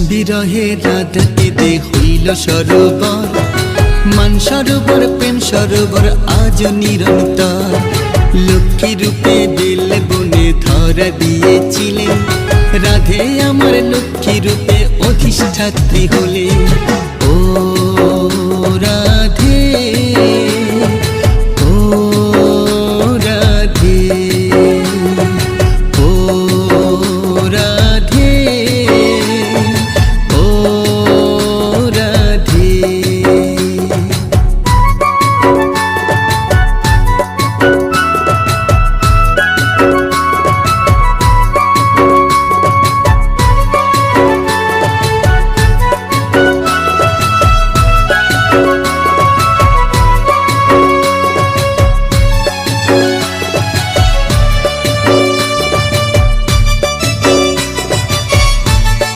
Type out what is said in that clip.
বিরহে রাধা কেঁদে হইল সরোবর, মান সরোবর প্রেম সরোবর আজ নিরন্তর। লক্ষ্মী রূপে দিল বনে ধরা দিয়েছিলেন, রাধে আমার লক্ষ্মী রূপে অধিষ্ঠাত্রী হলে।